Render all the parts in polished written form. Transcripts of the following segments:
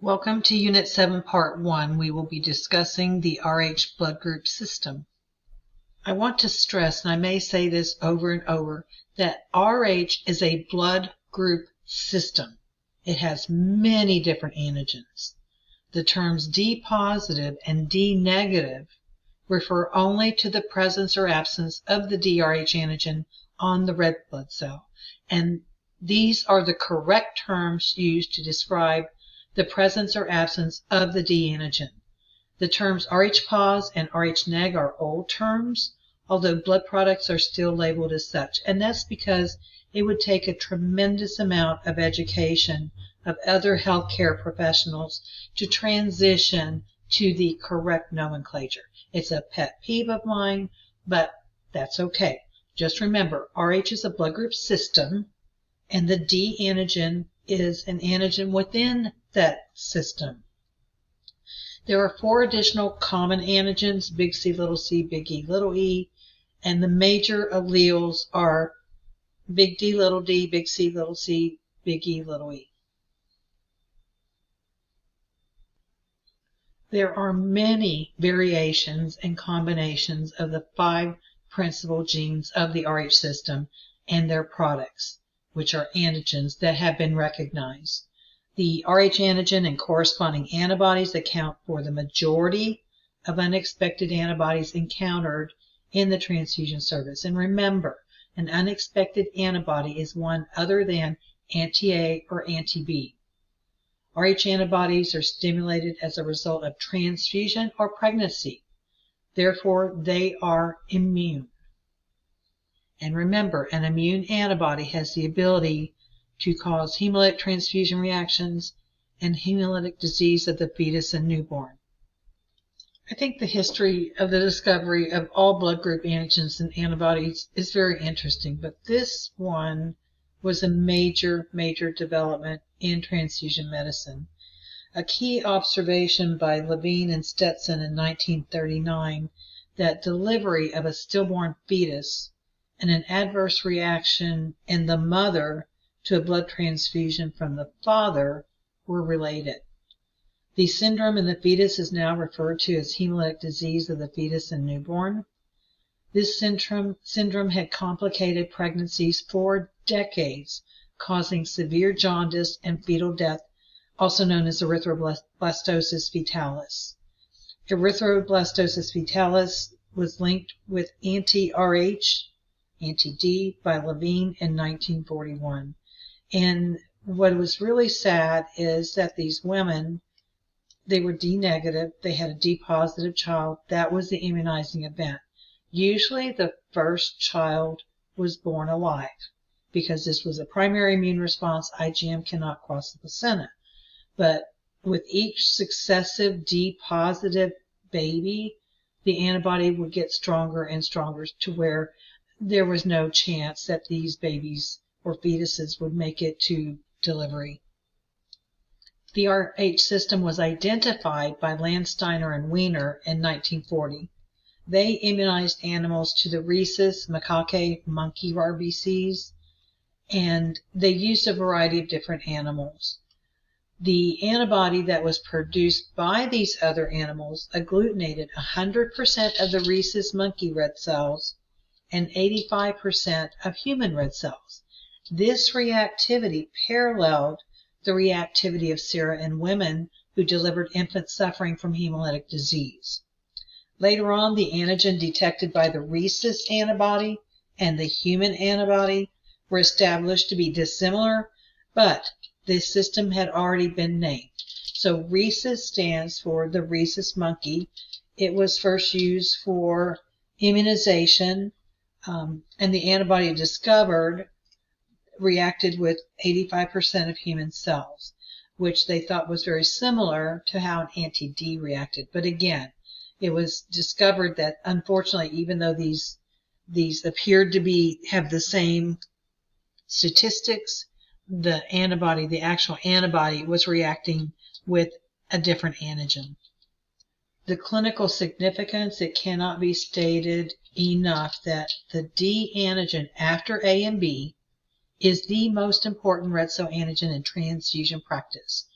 Welcome to Unit 7, Part 1. We will be discussing the Rh blood group system. I want to stress, and I may say this over and over, that Rh is a blood group system. It has many different antigens. The terms D positive and D negative refer only to the presence or absence of the DRH antigen on the red blood cell, and these are the correct terms used to describe the presence or absence of the D antigen. The terms Rh-pos and Rh-neg are old terms, although blood products are still labeled as such, and that's because it would take a tremendous amount of education of other healthcare professionals to transition to the correct nomenclature. It's a pet peeve of mine, but that's okay. Just remember, Rh is a blood group system, and the D antigen is an antigen within that system. There are 4 additional common antigens, big C, big E, little e, and the major alleles are big D, big C, big E, little e. There are many variations and combinations of the 5 principal genes of the Rh system and their products, which are antigens that have been recognized. The Rh antigen and corresponding antibodies account for the majority of unexpected antibodies encountered in the transfusion service. And remember, an unexpected antibody is one other than anti-A or anti-B. Rh antibodies are stimulated as a result of transfusion or pregnancy. Therefore, they are immune. And remember, an immune antibody has the ability to cause hemolytic transfusion reactions and hemolytic disease of the fetus and newborn. I think the history of the discovery of all blood group antigens and antibodies is very interesting, but this one was a major development in transfusion medicine. A key observation by Levine and Stetson in 1939 that delivery of a stillborn fetus and an adverse reaction in the mother to a blood transfusion from the father were related. The syndrome in the fetus is now referred to as hemolytic disease of the fetus and newborn. This syndrome had complicated pregnancies for decades, causing severe jaundice and fetal death, also known as erythroblastosis fetalis. Erythroblastosis fetalis was linked with anti-Rh, anti-D by Levine in 1941. And what was really sad is that these women, they were D negative, they had a D positive child. That was the immunizing event. Usually the first child was born alive because this was a primary immune response. IgM cannot cross the placenta. But with each successive D positive baby, the antibody would get stronger and stronger to where there was no chance that these babies or fetuses would make it to delivery. The Rh system was identified by Landsteiner and Wiener in 1940. They immunized animals to the rhesus macaque monkey RBCs, and they used a variety of different animals. The antibody that was produced by these other animals agglutinated 100% of the rhesus monkey red cells and 85% of human red cells. This reactivity paralleled the reactivity of sera in women who delivered infants suffering from hemolytic disease. Later on, the antigen detected by the rhesus antibody and the human antibody were established to be dissimilar, but this system had already been named. So rhesus stands for the rhesus monkey. It was first used for immunization, and the antibody discovered reacted with 85% of human cells, which they thought was very similar to how an anti-D reacted. But again, it was discovered that unfortunately, even though these appeared to have the same statistics, the actual antibody was reacting with a different antigen. The clinical significance, it cannot be stated enough that the D antigen after A and B is the most important red cell antigen in transfusion practice.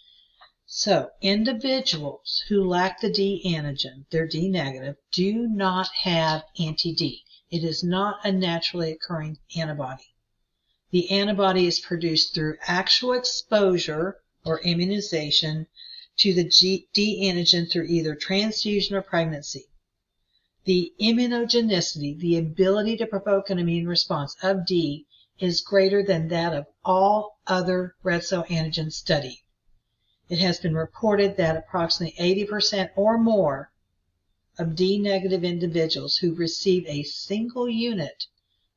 So individuals who lack the D antigen, they're D negative, do not have anti-D. It is not a naturally occurring antibody. The antibody is produced through actual exposure or immunization to the D antigen through either transfusion or pregnancy. The immunogenicity, the ability to provoke an immune response of D, is greater than that of all other red cell antigens studied. It has been reported that approximately 80% or more of D-negative individuals who receive a single unit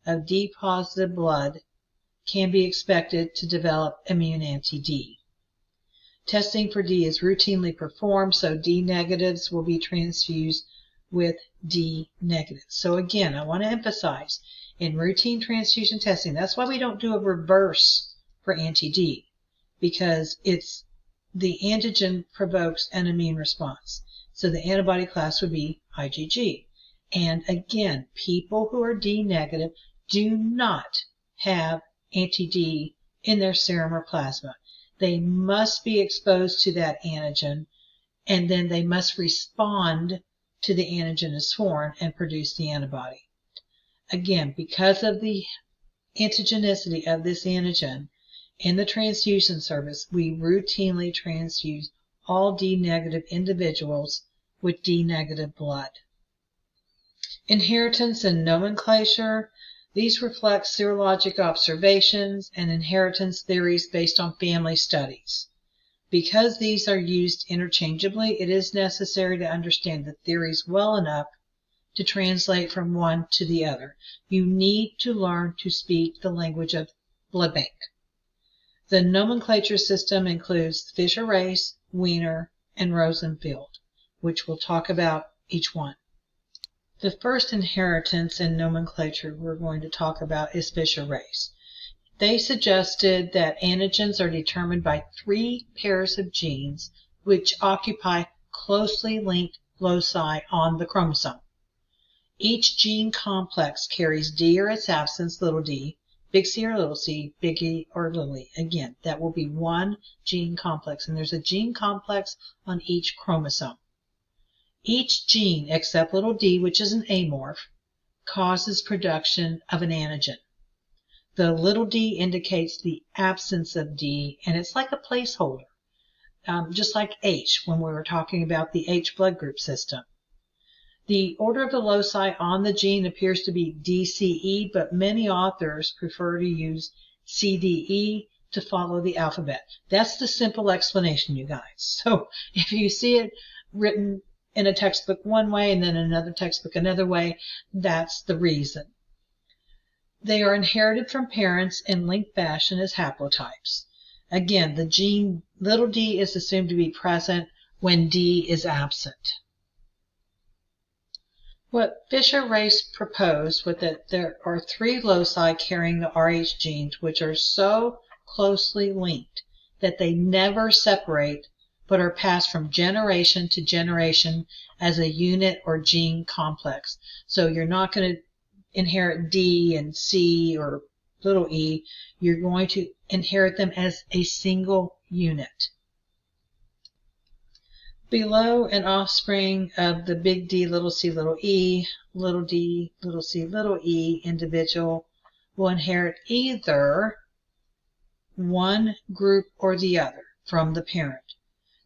of D-positive blood can be expected to develop immune anti-D. Testing for D is routinely performed, so D-negatives will be transfused with D-negatives. So again, I want to emphasize, in routine transfusion testing, that's why we don't do a reverse for anti-D, because the antigen provokes an immune response. So the antibody class would be IgG. And again, people who are D negative do not have anti-D in their serum or plasma. They must be exposed to that antigen, and then they must respond to the antigen as foreign and produce the antibody. Again, because of the antigenicity of this antigen, in the transfusion service, we routinely transfuse all D-negative individuals with D-negative blood. Inheritance and nomenclature. These reflect serologic observations and inheritance theories based on family studies. Because these are used interchangeably, it is necessary to understand the theories well enough to translate from one to the other. You need to learn to speak the language of blood bank. The nomenclature system includes Fisher-Race, Wiener, and Rosenfeld, which we'll talk about each one. The first inheritance and nomenclature we're going to talk about is Fisher-Race. They suggested that antigens are determined by 3 pairs of genes which occupy closely linked loci on the chromosome. Each gene complex carries D or its absence, little d, big C or little c, big E or little e. Again, that will be one gene complex, and there's a gene complex on each chromosome. Each gene, except little d, which is an amorph, causes production of an antigen. The little d indicates the absence of D, and it's like a placeholder, just like H when we were talking about the H blood group system. The order of the loci on the gene appears to be DCE, but many authors prefer to use CDE to follow the alphabet. That's the simple explanation, you guys. So if you see it written in a textbook one way and then in another textbook another way, that's the reason. They are inherited from parents in linked fashion as haplotypes. Again, the gene little d is assumed to be present when D is absent. What Fisher-Race proposed was that there are 3 loci carrying the Rh genes which are so closely linked that they never separate but are passed from generation to generation as a unit or gene complex. So you're not going to inherit D and C or little e. You're going to inherit them as a single unit. Below, an offspring of the big D, little c, little e, little d, little c, little e individual will inherit either one group or the other from the parent.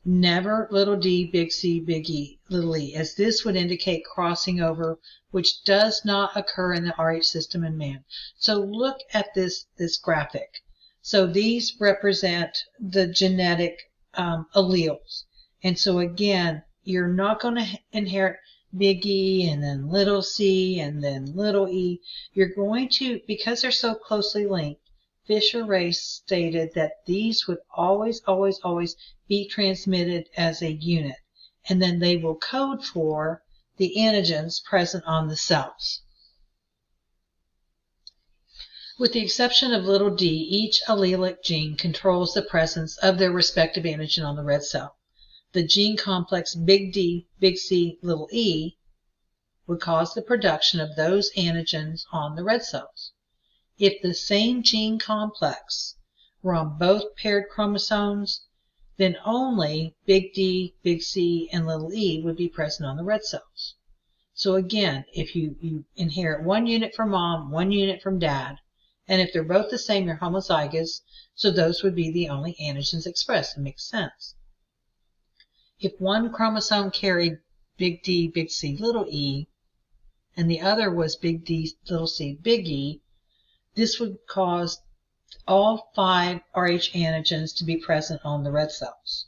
Never little d, big C, big E, little e, as this would indicate crossing over, which does not occur in the Rh system in man. So look at this graphic. So these represent the genetic alleles. And so again, you're not going to inherit big E and then little c and then little e. You're going to, because they're so closely linked, Fisher-Race stated that these would always be transmitted as a unit. And then they will code for the antigens present on the cells. With the exception of little d, each allelic gene controls the presence of their respective antigen on the red cell. The gene complex big D, big C, little e would cause the production of those antigens on the red cells. If the same gene complex were on both paired chromosomes, then only big D, big C, and little e would be present on the red cells. So again, if you inherit one unit from mom, one unit from dad, and if they're both the same, you're homozygous, so those would be the only antigens expressed. It makes sense. If one chromosome carried big D, big C, little e, and the other was big D, little c, big E, this would cause all 5 Rh antigens to be present on the red cells.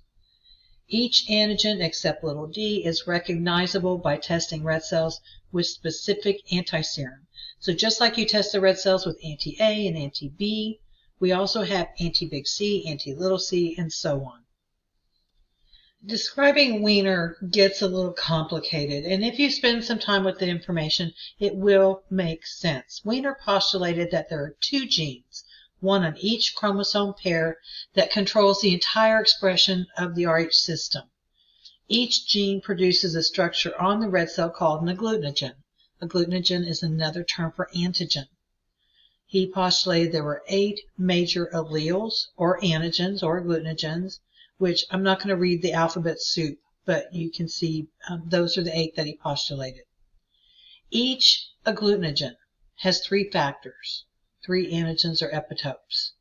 Each antigen except little d is recognizable by testing red cells with specific antiserum. So just like you test the red cells with anti-A and anti-B, we also have anti-big C, anti-little c, and so on. Describing Wiener gets a little complicated, and if you spend some time with the information, it will make sense. Wiener postulated that there are 2 genes, one on each chromosome pair, that controls the entire expression of the Rh system. Each gene produces a structure on the red cell called an agglutinogen. Agglutinogen is another term for antigen. He postulated there were 8 major alleles, or antigens, or agglutinogens, which I'm not going to read the alphabet soup, but you can see those are the 8 that he postulated. Each agglutinogen has 3 factors, 3 antigens or epitopes.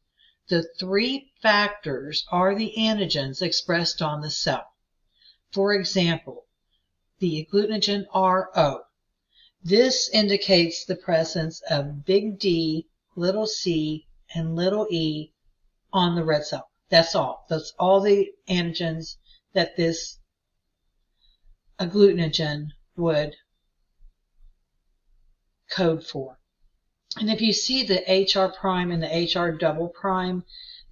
The 3 factors are the antigens expressed on the cell. For example, the agglutinogen RO. This indicates the presence of big D, little c, and little e on the red cell. That's all. That's all the antigens that this agglutinogen would code for. And if you see the HR prime and the HR double prime,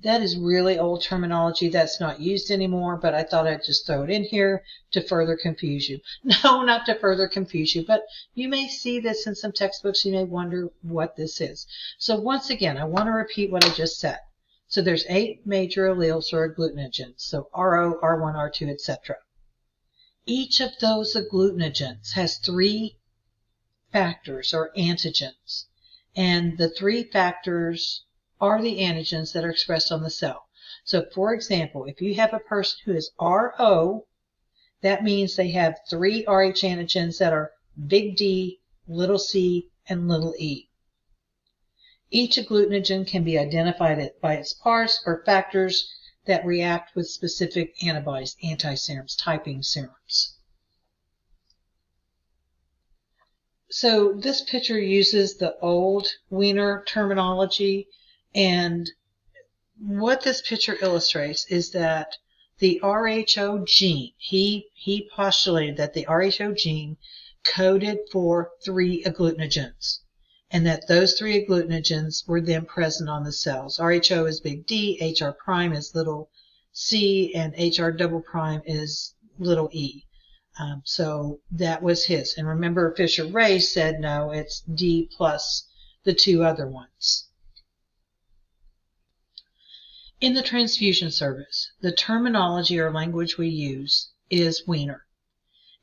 that is really old terminology that's not used anymore, but I thought I'd just throw it in here to further confuse you. No, not to further confuse you, but you may see this in some textbooks. You may wonder what this is. So once again, I want to repeat what I just said. So there's 8 major alleles or agglutinogens, so RO, R1, R2, etc. Each of those agglutinogens has 3 factors or antigens, and the 3 factors are the antigens that are expressed on the cell. So for example, if you have a person who is RO, that means they have 3 Rh antigens that are big D, little c, and little e. Each agglutinogen can be identified by its parts or factors that react with specific antibodies, antiserums, typing serums. So this picture uses the old Wiener terminology, and what this picture illustrates is that the RHO gene, he postulated that the RHO gene coded for 3 agglutinogens, and that those 3 agglutinogens were then present on the cells. RHO is big D, HR prime is little c, and HR double prime is little e. So that was his. And remember, Fisher-Ray said, no, it's D plus the 2 other ones. In the transfusion service, the terminology or language we use is Wiener.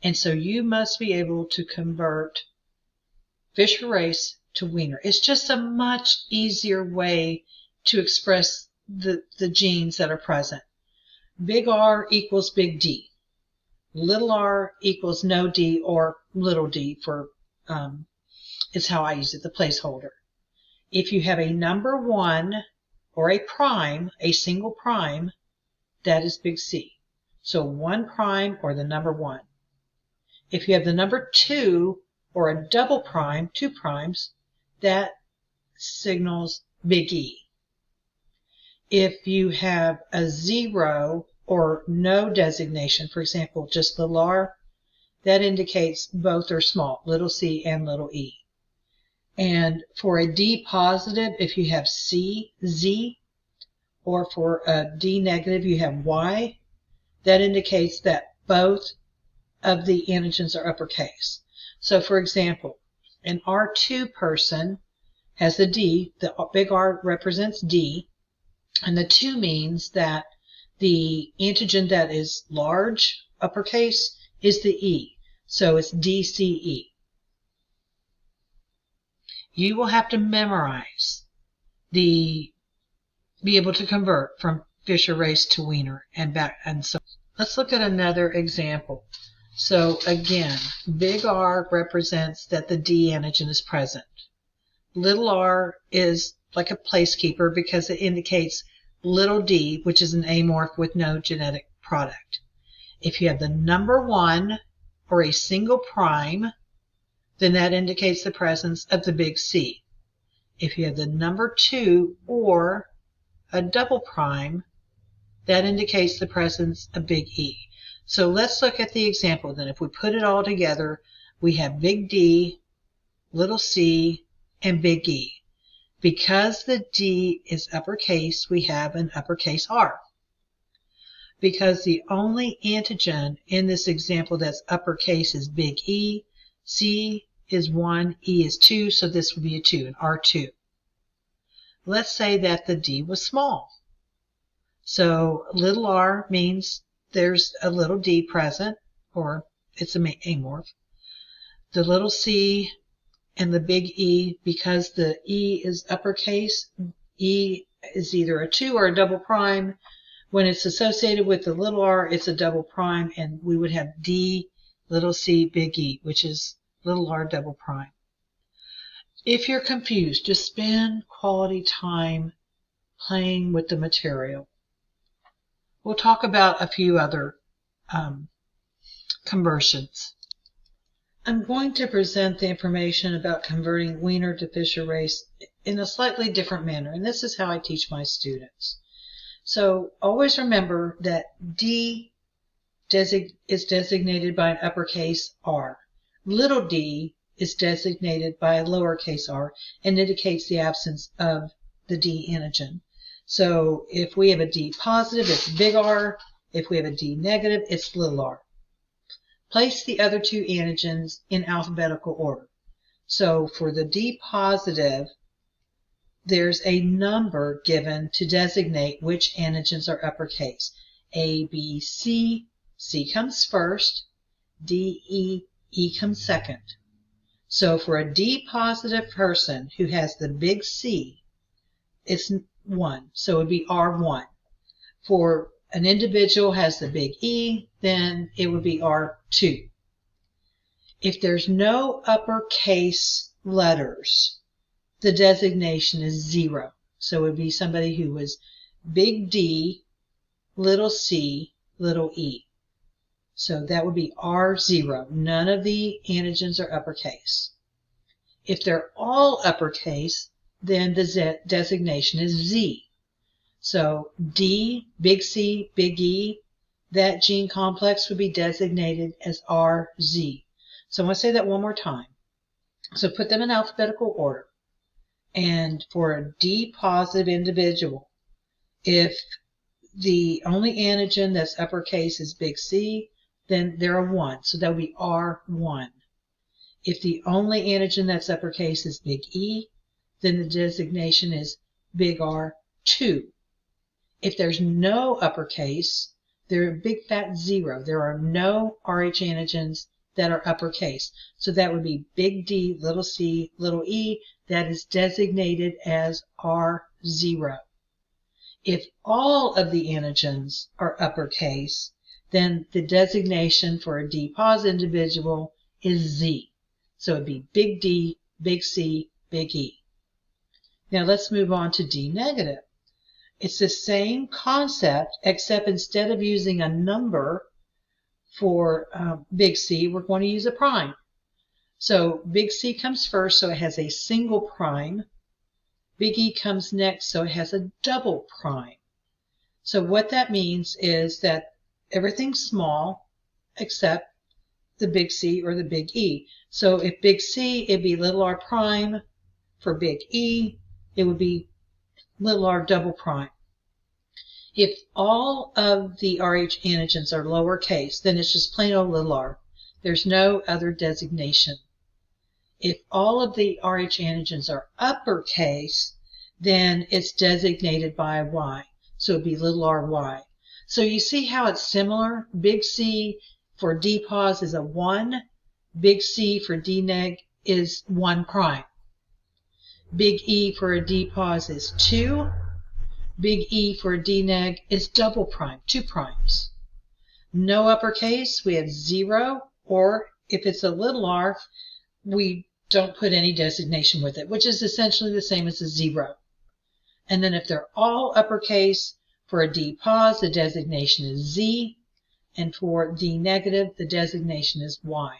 And so you must be able to convert Fisher-Race to Wiener. It's just a much easier way to express the genes that are present. Big R equals big D. Little r equals no d or little d for, is how I use it, the placeholder. If you have a number 1 or a prime, a single prime, that is big C. So 1 prime or the number 1. If you have the number 2 or a double prime, 2 primes, that signals big E. If you have a 0 or no designation, for example, just little r, that indicates both are small, little c and little e. And for a D positive, if you have C, Z, or for a D negative, you have Y, that indicates that both of the antigens are uppercase. So for example, an R2 person has the D, the big R represents D, and the 2 means that the antigen that is large, uppercase, is the E. So it's DCE. You will have to memorize be able to convert from Fisher race to Wiener and back and so. Let's look at another example. So again, big R represents that the D antigen is present. Little r is like a placekeeper because it indicates little d, which is an amorph with no genetic product. If you have the number 1 or a single prime, then that indicates the presence of the big C. If you have the number 2 or a double prime, that indicates the presence of big E. So let's look at the example then. If we put it all together, we have big D, little c, and big E. Because the D is uppercase, we have an uppercase R. Because the only antigen in this example that's uppercase is big E, C is 1, E is 2, so this would be a 2, an R2. Let's say that the D was small. So little r means there's a little d present, or it's an amorph. The little c and the big E, because the E is uppercase, E is either a 2 or a double prime. When it's associated with the little r, it's a double prime, and we would have D, little c, big E, which is little r double prime. If you're confused, just spend quality time playing with the material. We'll talk about a few other conversions. I'm going to present the information about converting Wiener to Fisher race in a slightly different manner, and this is how I teach my students. So always remember that D is designated by an uppercase R. Little d is designated by a lowercase r and indicates the absence of the D antigen. So if we have a D positive, it's big R. If we have a D negative, it's little r. Place the other two antigens in alphabetical order. So for the D positive, there's a number given to designate which antigens are uppercase. A, B, C. C comes first. D, E. E comes second. So for a D positive person who has the big C, it's 1. So it would be R1. For an individual who has the big E, then it would be R2. If there's no uppercase letters, the designation is 0. So it would be somebody who was big D, little c, little e. So that would be R0. None of the antigens are uppercase. If they're all uppercase, then the designation is Z. So D, big C, big E, that gene complex would be designated as RZ. So I'm going to say that one more time. So put them in alphabetical order. And for a D positive individual, if the only antigen that's uppercase is big C, then they're a 1. So that would be R1. If the only antigen that's uppercase is big E, then the designation is big R2. If there's no uppercase, they're a big fat 0. There are no Rh antigens that are uppercase. So that would be big D, little c, little e. That is designated as R0. If all of the antigens are uppercase, then the designation for a D positive individual is Z. So it'd be big D, big C, big E. Now let's move on to D negative. It's the same concept, except instead of using a number for big C, we're going to use a prime. So big C comes first, so it has a single prime. Big E comes next, so it has a double prime. So what that means is that everything's small except the big C or the big E. So if big C, it'd be little r prime. For big E, it would be little r double prime. If all of the Rh antigens are lowercase, then it's just plain old little r. There's no other designation. If all of the Rh antigens are uppercase, then it's designated by Y. So it'd be little ry. So you see how it's similar? Big C for D pos is a 1. Big C for D neg is 1 prime. Big E for a D pos is 2. Big E for a D neg is double prime, 2 primes. No uppercase, we have 0, or if it's a little r, we don't put any designation with it, which is essentially the same as a 0. And then if they're all uppercase, for a D pos, the designation is Z, and for D negative, the designation is Y.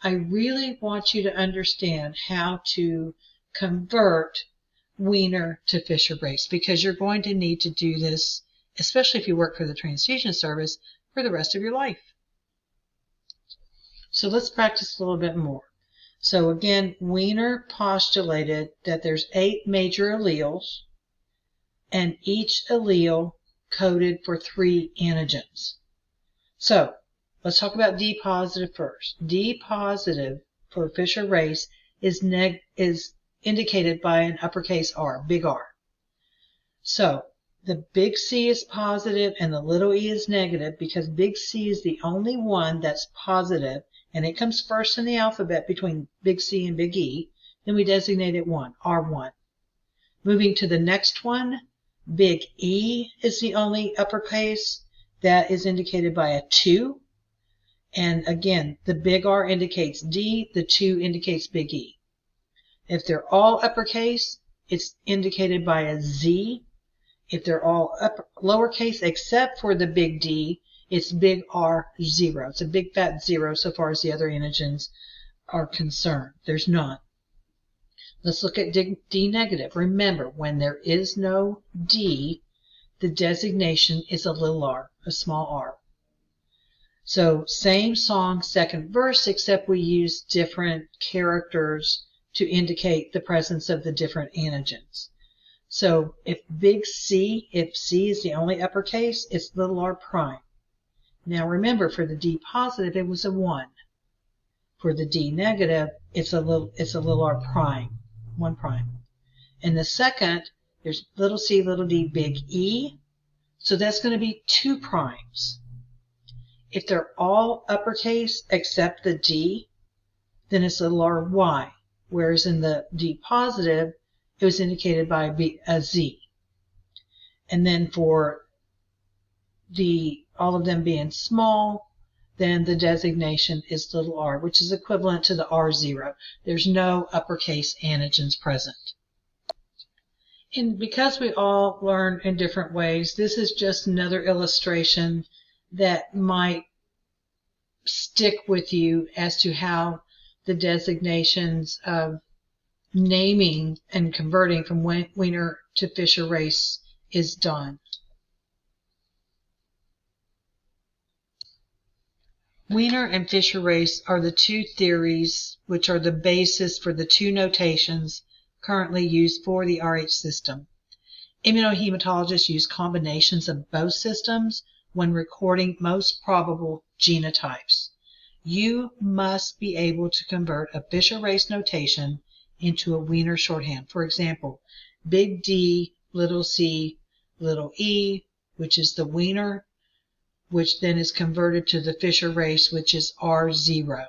I really want you to understand how to convert Wiener to Fisher-Brace, because you're going to need to do this, especially if you work for the transfusion service, for the rest of your life. So let's practice a little bit more. So again, Wiener postulated that there's 8 major alleles, and each allele coded for 3 antigens. So let's talk about D positive first. D positive for Fisher-Race is indicated by an uppercase R, big R. So the big C is positive and the little e is negative because big C is the only one that's positive, and it comes first in the alphabet between big C and big E. Then we designate it 1, R1. Moving to the next one, big E is the only uppercase that is indicated by a 2. And again, the big R indicates D, the 2 indicates big E. If they're all uppercase, it's indicated by a Z. If they're all lowercase except for the big D, it's big R0. It's a big fat 0 so far as the other antigens are concerned. There's none. Let's look at D negative. Remember, when there is no D, the designation is a little r, a small r. So same song, second verse, except we use different characters to indicate the presence of the different antigens. So if C is the only uppercase, it's little r prime. Now remember, for the D positive, it was a 1. For the D negative, it's a little r prime, 1 prime. In the second, there's little c, little d, big E. So that's going to be 2 primes. If they're all uppercase except the D, then it's little r Y. Whereas in the D positive, it was indicated by a Z. And then for all of them being small, then the designation is little r, which is equivalent to the R0. There's no uppercase antigens present. And because we all learn in different ways, this is just another illustration that might stick with you as to how the designations of naming and converting from Wiener to Fisher-Race is done. Wiener and Fisher-Race are the 2 theories which are the basis for the 2 notations currently used for the RH system. Immunohematologists use combinations of both systems when recording most probable genotypes. You must be able to convert a Fisher-Race notation into a Wiener shorthand. For example, big D, little c, little e, which is the Wiener, which then is converted to the Fisher-Race, which is R0.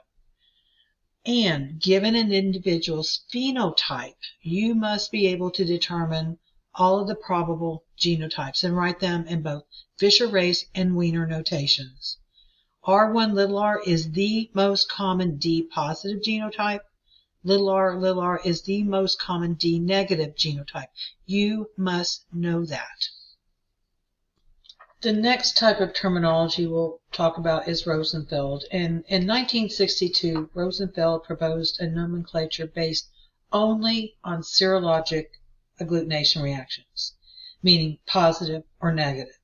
And given an individual's phenotype, you must be able to determine all of the probable genotypes and write them in both Fisher-Race and Wiener notations. R1 little r is the most common D positive genotype. Little r is the most common D negative genotype. You must know that. The next type of terminology we'll talk about is Rosenfeld. And in 1962, Rosenfeld proposed a nomenclature based only on serologic agglutination reactions, meaning positive or negative.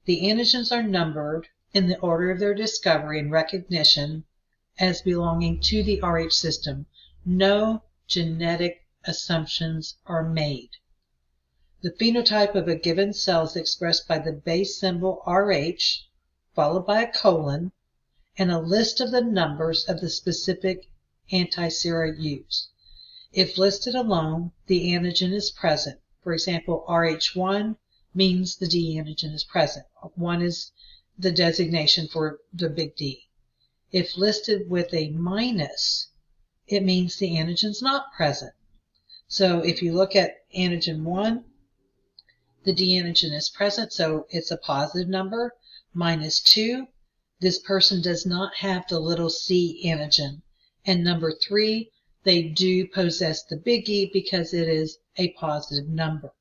The antigens are numbered in the order of their discovery and recognition as belonging to the RH system. No genetic assumptions are made. The phenotype of a given cell is expressed by the base symbol RH, followed by a colon, and a list of the numbers of the specific antisera used. If listed alone, the antigen is present. For example, RH1 means the D antigen is present. 1 is the designation for the big D. If listed with a minus, it means the antigen's not present. So if you look at antigen 1, the D antigen is present, so it's a positive number. -2, this person does not have the little c antigen. And number 3, they do possess the big E because it is a positive number.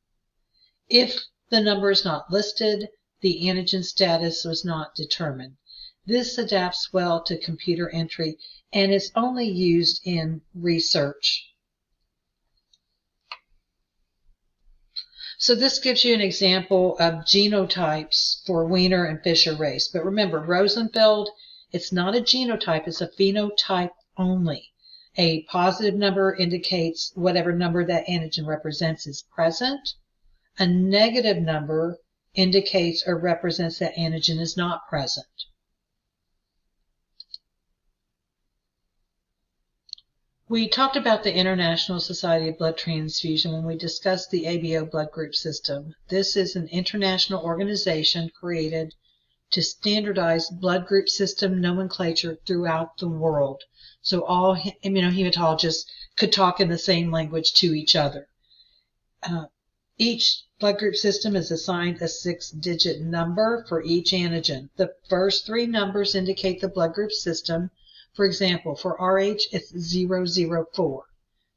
If the number is not listed, the antigen status was not determined. This adapts well to computer entry and is only used in research. So this gives you an example of genotypes for Wiener and Fisher race. But remember, Rosenfeld, it's not a genotype, it's a phenotype only. A positive number indicates whatever number that antigen represents is present. A negative number indicates or represents that antigen is not present. We talked about the International Society of Blood Transfusion when we discussed the ABO blood group system. This is an international organization created to standardize blood group system nomenclature throughout the world, so all immunohematologists could talk in the same language to each other. Each blood group system is assigned a 6-digit number for each antigen. The first 3 numbers indicate the blood group system. For example, for Rh, it's 004.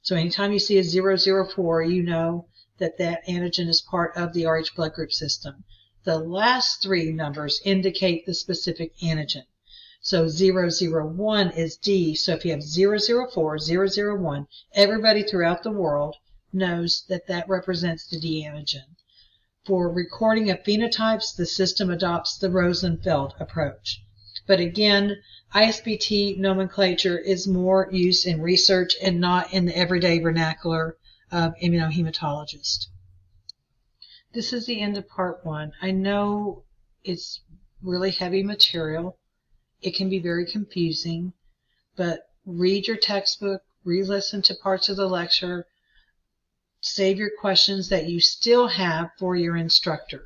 So anytime you see a 004, you know that that antigen is part of the Rh blood group system. The last 3 numbers indicate the specific antigen. So 001 is D. So if you have 004, 001, everybody throughout the world knows that that represents the D antigen. For recording of phenotypes, the system adopts the Rosenfeld approach. But again, ISBT nomenclature is more used in research and not in the everyday vernacular of immunohematologists. This is the end of part 1. I know it's really heavy material. It can be very confusing, but read your textbook, re-listen to parts of the lecture, save your questions that you still have for your instructor.